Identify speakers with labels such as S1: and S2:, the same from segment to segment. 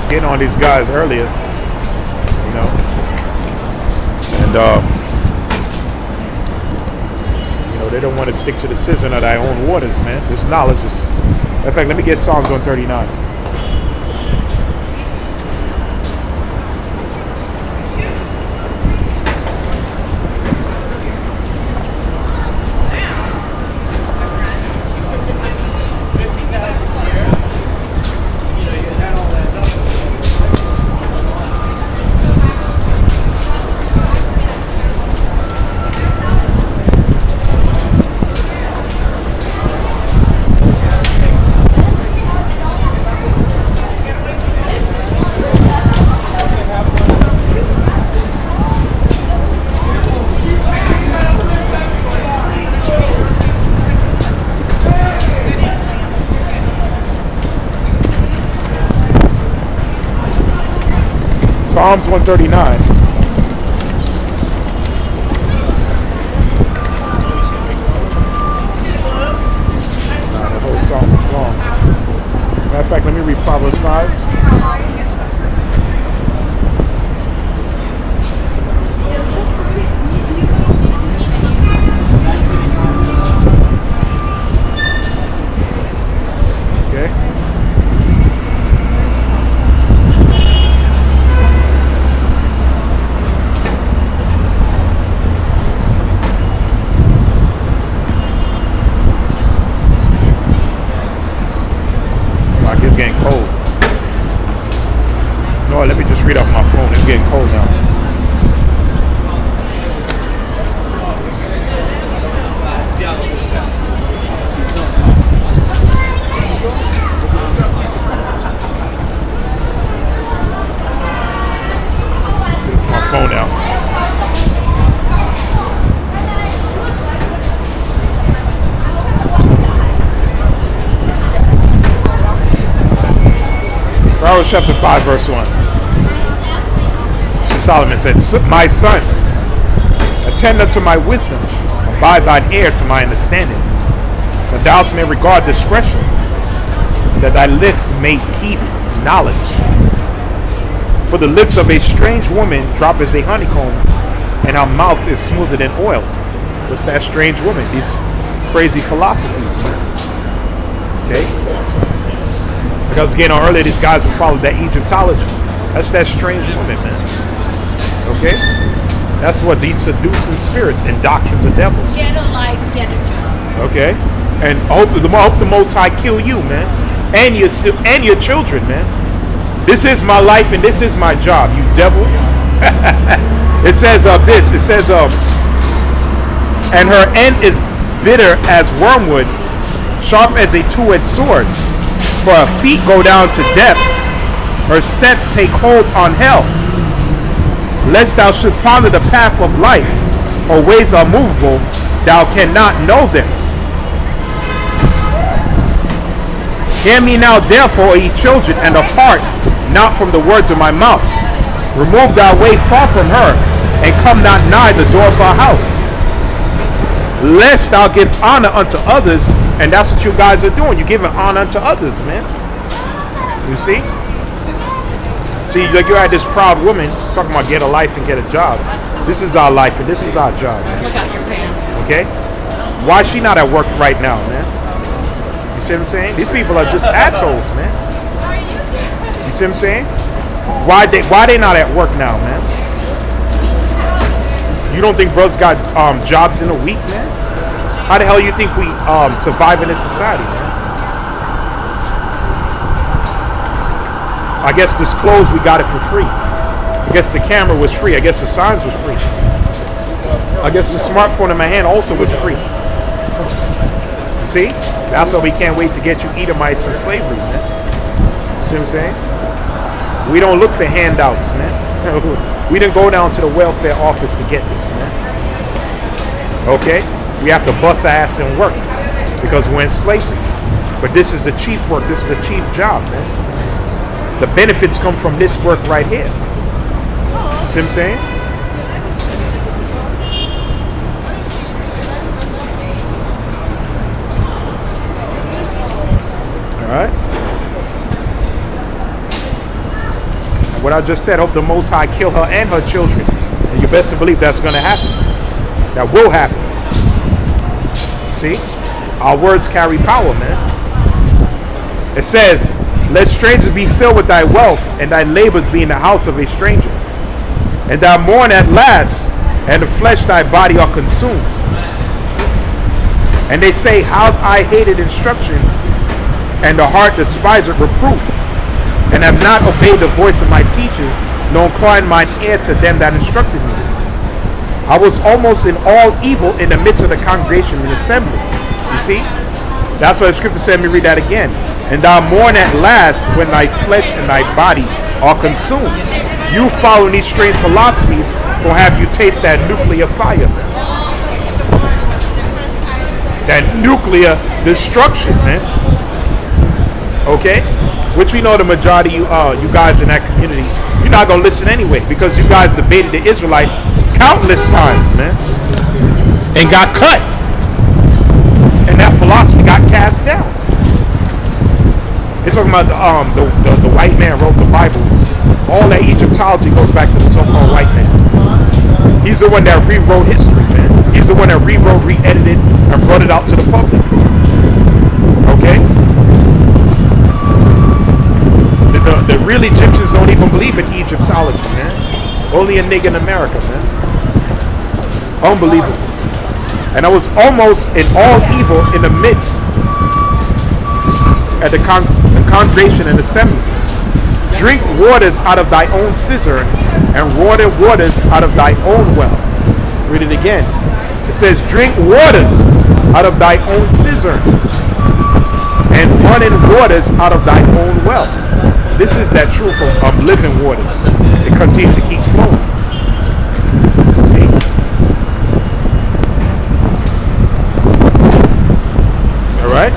S1: getting on these guys earlier, and they don't want to stick to the season of their own waters, man. This knowledge is. In fact, let me get Psalms 139. Psalms 139. The whole psalm is long. Matter of fact, let me read Proverbs 5. Getting cold. No, let me just read off my phone. It's getting cold now. My phone out. Proverbs chapter 5, verse 1. So Solomon said, my son, attend unto my wisdom, abide thine ear to my understanding, that thou may regard discretion, that thy lips may keep knowledge. For the lips of a strange woman drop as a honeycomb, and her mouth is smoother than oil. What's that strange woman? These crazy philosophies, man. Okay? Because again, earlier these guys would follow that Egyptology. That's that strange woman, man. Okay? That's what these seducing spirits and doctrines of devils.
S2: Get a life, get a job.
S1: Okay? And I hope the Most High kill you, man. And your children, man. This is my life and this is my job, you devil. It says this. It says and her end is bitter as wormwood, sharp as a two-edged sword. For her feet go down to death, her steps take hold on hell. Lest thou should ponder the path of life, her ways are movable, thou cannot know them. Hear me now therefore, ye children, and depart not from the words of my mouth. Remove thy way far from her, and come not nigh the door of her house. Lest thou give honor unto others. And that's what you guys are doing. You're giving honor unto others, man. You see? See, like you're at this proud woman talking about get a life and get a job. This is our life and this is our job, man.
S2: Look out your pants.
S1: Okay? Why is she not at work right now, man? You see what I'm saying? These people are just assholes, man. You see what I'm saying? Why they not at work now, man? You don't think brothers got jobs in a week, man? How the hell you think we survive in this society, man? I guess this clothes we got it for free. I guess the camera was free. I guess the signs was free. I guess the smartphone in my hand also was free. See? That's why we can't wait to get you Edomites and slavery, man. See what I'm saying? We don't look for handouts, man. We didn't go down to the welfare office to get this, man. Okay? We have to bust our ass and work because we're in slavery. But this is the chief work. This is the chief job, man. The benefits come from this work right here. You see what I'm saying? All right. what I just said, hope the Most High kill her and her children. And you best to believe that's going to happen. That will happen. See? Our words carry power, man. It says, let strangers be filled with thy wealth, and thy labors be in the house of a stranger. And thou mourn at last, and the flesh thy body are consumed. And they say, how I hated instruction, and the heart despised reproof, and have not obeyed the voice of my teachers, nor inclined mine ear to them that instructed me. I was almost in all evil in the midst of the congregation and assembly. You see? That's what the scripture said. Let me read that again. And thou mourn at last when thy flesh and thy body are consumed. You following these strange philosophies will have you taste that nuclear fire, man. That nuclear destruction, man. Okay? Which we know the majority of you guys in that community, you're not going to listen anyway, because you guys debated the Israelites countless times, man. And got cut. And that philosophy got cast down. They're talking about the white man wrote the Bible. All that Egyptology goes back to the so-called white man. He's the one that rewrote history, man. He's the one that rewrote, re-edited, and brought it out to the public. Okay? The real Egyptians don't even believe in Egyptology, man. Only a nigga in America, man. Unbelievable. And I was almost in all evil in the midst at the congregation and assembly. Drink waters out of thy own cistern, and water waters out of thy own well. Read it again. It says, drink waters out of thy own cistern, and running waters out of thy own well. This is that truth of living waters. It continues to keep flowing. See? All right?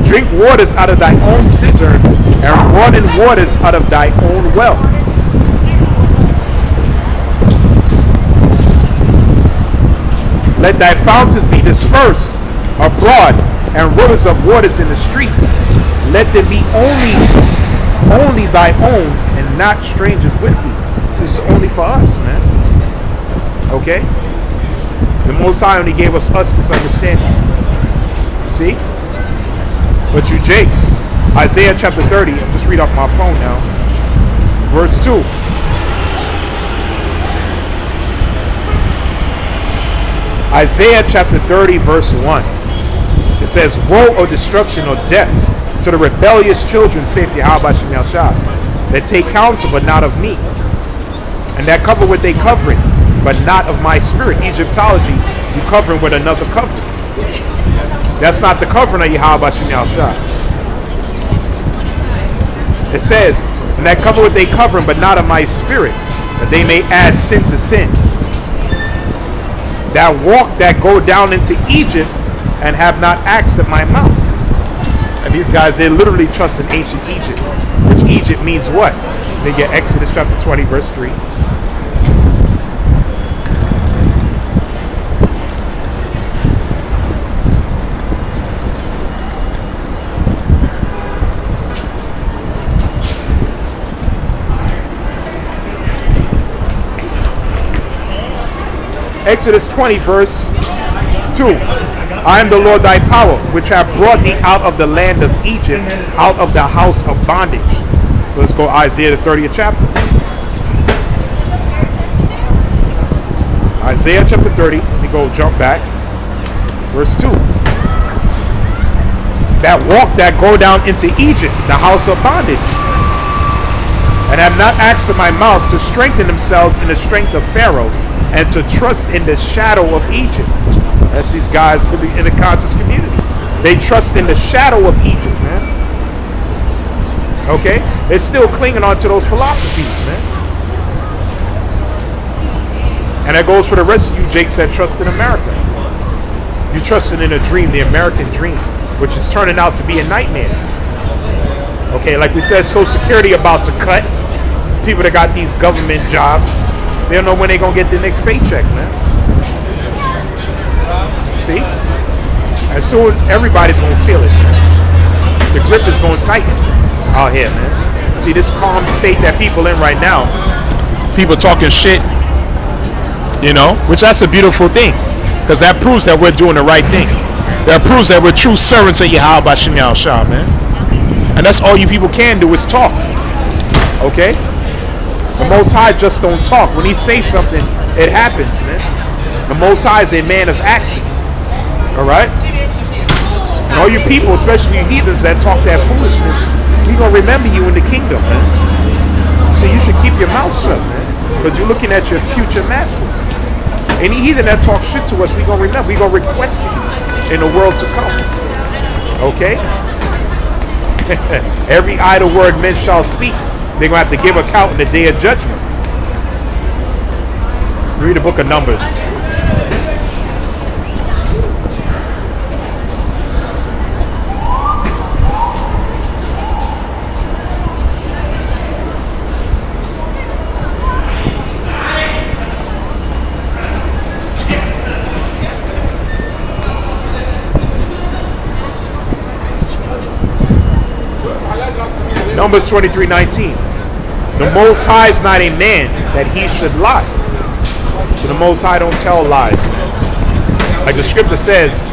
S1: Drink waters out of thy own cistern, and running waters out of thy own well. Let thy fountains be dispersed abroad, and rivers of waters in the streets. Let them be only thy own, and not strangers with thee. This is only for us, man. Okay? The Most High only gave us this understanding. See? But you jakes, Isaiah chapter 30, I'll just read off my phone now. Verse 2. Isaiah chapter 30, verse 1. It says, woe or destruction or death to the rebellious children, saith Yahawashi, that take counsel but not of me, and that cover with they covering, but not of my spirit. Egyptology, you covering with another covering. That's not the covering of Yahawashi. It says, and that cover with they covering, but not of my spirit, that they may add sin to sin. That walk that go down into Egypt, and have not asked at my mouth. And these guys, they literally trust in ancient Egypt, which Egypt means what? They get Exodus chapter 20, verse 3. Exodus 20, verse 2. I am the Lord thy power, which have brought thee out of the land of Egypt, out of the house of bondage. So let's go Isaiah the 30th chapter. Isaiah chapter 30. Let me go jump back. Verse 2. That walk that go down into Egypt, the house of bondage, and have not asked of my mouth to strengthen themselves in the strength of Pharaoh, and to trust in the shadow of Egypt. That's these guys in the conscious community. They trust in the shadow of Egypt, man. Okay? They're still clinging on to those philosophies, man. And that goes for the rest of you jakes that trust in America. You're trusting in a dream, the American dream, which is turning out to be a nightmare. Okay, like we said, Social Security about to cut. People that got these government jobs, they don't know when they're going to get the next paycheck, man. See? And soon everybody's going to feel it. The grip is going to tighten out here, man. See this calm state that people in right now. People talking shit, which that's a beautiful thing, because that proves that we're doing the right thing. That proves that we're true servants of Yahawah Shah, man. And that's all you people can do is talk. Okay? The Most High just don't talk. When he says something, it happens, man. The Most High is a man of action. Alright? And all you people, especially you heathens that talk that foolishness, we gonna remember you in the kingdom, man. So you should keep your mouth shut, man. Because you're looking at your future masters. Any heathen that talks shit to us, we gonna remember. We gonna request for you in the world to come. Okay? Every idle word men shall speak, they're going to have to give account in the day of judgment. Read the book of Numbers. Numbers 23:19. The Most High is not a man that he should lie. So the Most High don't tell lies, man. Like the scripture says,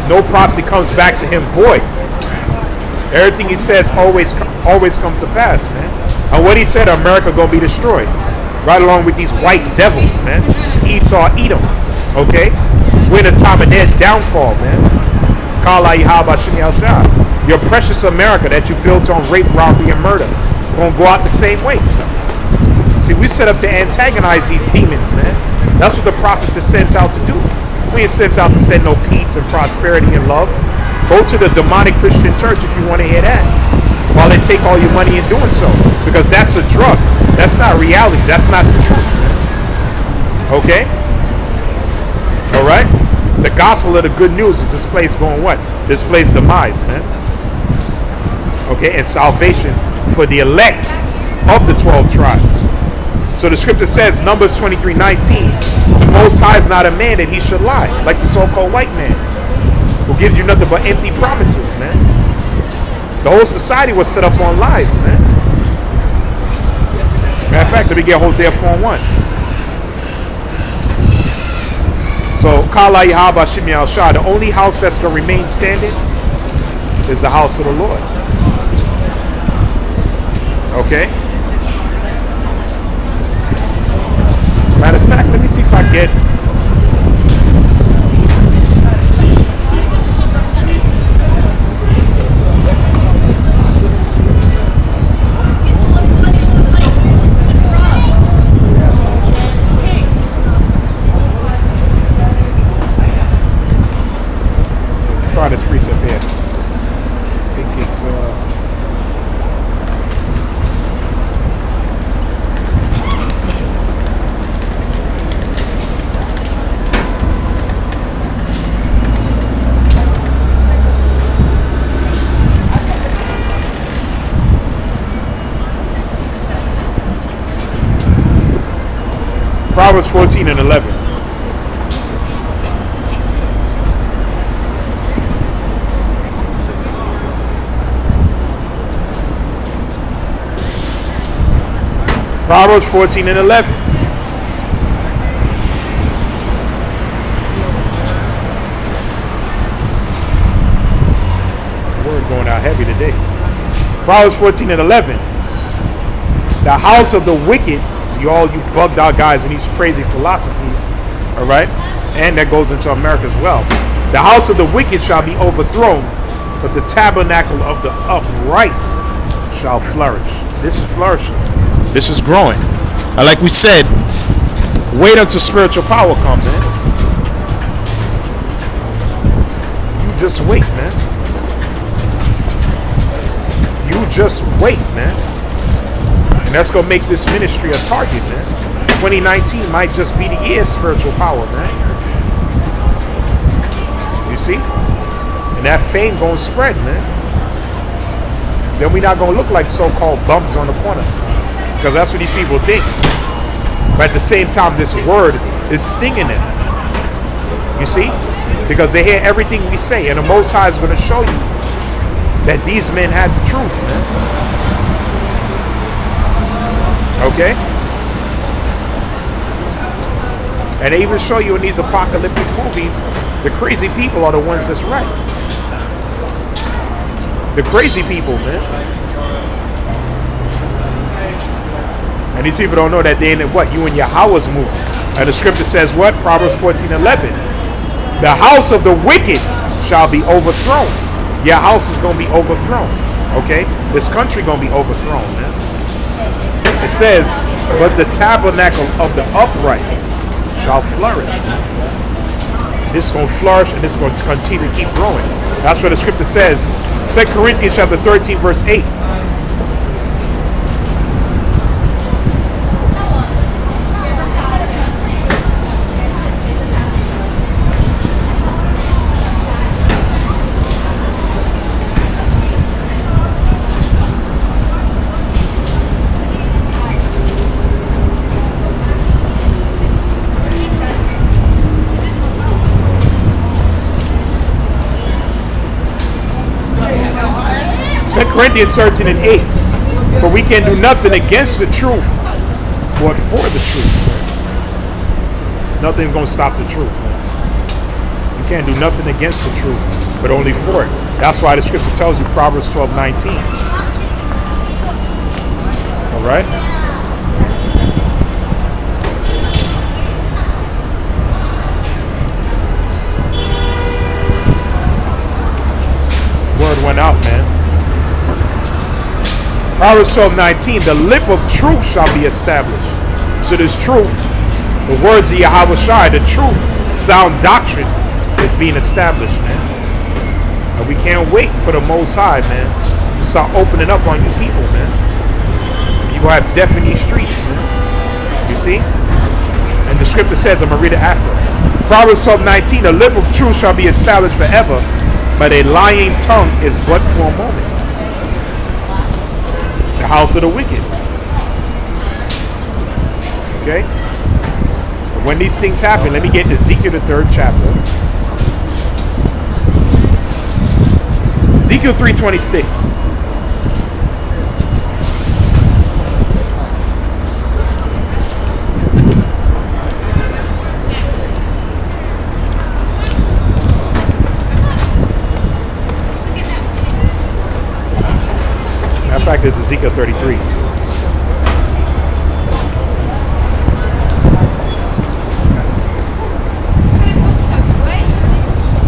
S1: no prophecy comes back to him void. Everything he says always comes to pass, man. And what he said, America gonna be destroyed, right along with these white devils, man. Esau, Edom, okay. We're in a time of their downfall, man. Kala Yahawah Shah. Your precious America that you built on rape, robbery, and murder gonna go out the same way. See, we set up to antagonize these demons, man. That's what the prophets are sent out to do. We ain't sent out to send no peace and prosperity and love. Go to the demonic Christian church if you want to hear that, while they take all your money in doing so, because that's a drug. That's not reality. That's not the truth, man. Okay? All right? The gospel of the good news is this place going what? This place demise, man. Okay, and salvation for the elect of the 12 tribes. So the scripture says, Numbers 23:19, the Most High is not a man that he should lie, like the so-called white man, who gives you nothing but empty promises, man. The whole society was set up on lies, man. Matter of fact, let me get Hosea 4:1. So, Kala Yahawah Shah, the only house that's going to remain standing is the house of the Lord. Okay? Matter of fact, let me see if I get try this precept here. I think it's Proverbs 14:11. Proverbs 14:11. Word going out heavy today. Proverbs 14:11. The house of the wicked, you bugged out guys in these crazy philosophies, all right? And that goes into America as well. The house of the wicked shall be overthrown, but the tabernacle of the upright shall flourish. This is flourishing. This is growing. And like we said, wait until spiritual power comes, man. You just wait, man. You just wait, man. And that's going to make this ministry a target, man. 2019 might just be the year of spiritual power, man. You see? And that fame going to spread, man. Then we're not going to look like so-called bums on the corner. Because that's what these people think. But at the same time, this word is stinging them. You see? Because they hear everything we say. And the Most High is going to show you that these men had the truth, man. Okay? And they even show you in these apocalyptic movies, the crazy people are the ones that's right. The crazy people, man. And these people don't know that they in what? You in Yahawah's movie. And the scripture says what? Proverbs 14:11. The house of the wicked shall be overthrown. Your house is going to be overthrown. Okay? This country going to be overthrown, man. It says, but the tabernacle of the upright shall flourish. This is going to flourish and this is going to continue to keep growing. That's what the scripture says. 2 Corinthians chapter 13 verse 8. Corinthians 13 and 8. For we can do nothing against the truth, but for the truth. Nothing's going to stop the truth. You can't do nothing against the truth, but only for it. That's why the scripture tells you, Proverbs 12:19. All right? Word went out, man. Proverbs 12:19, the lip of truth shall be established. So this truth, the words of Yahawashi, the truth, sound doctrine is being established, man. And we can't wait for the Most High, man, to start opening up on you people, man. You will have death in these streets, man. You see? And the scripture says, I'm going to read it after. Proverbs 12:19, the lip of truth shall be established forever, but a lying tongue is but for a moment. The house of the wicked. Okay? But when these things happen, let me get Ezekiel the 3rd chapter. Ezekiel 3:26. In fact, it's Ezekiel 33.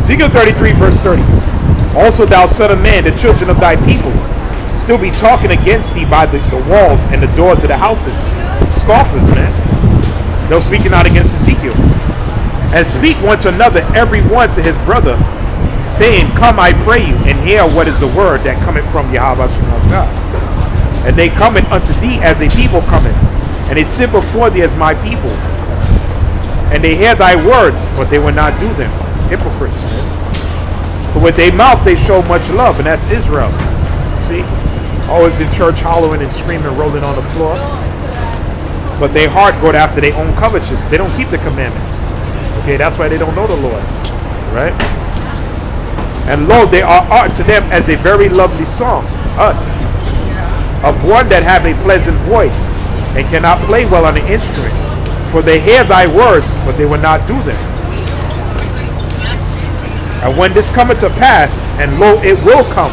S1: Ezekiel 33 verse 30. Also thou son of man, the children of thy people still be talking against thee by the walls and the doors of the houses. Scoffers, man. They're speaking out against Ezekiel. And speak one to another, every one to his brother, saying, come I pray you, and hear what is the word that cometh from Yahawashi God. And they cometh unto thee as a people cometh, and they sit before thee as my people. And they hear thy words, but they will not do them. Hypocrites, man. For with their mouth they show much love, and that's Israel. See? Always in church hollering and screaming, rolling on the floor. But their heart go after their own covetousness. They don't keep the commandments. Okay, that's why they don't know the Lord. Right? And lo, they are art to them as a very lovely song, us, of one that have a pleasant voice, and cannot play well on the instrument. For they hear thy words, but they will not do them. And when this cometh to pass, and lo, it will come,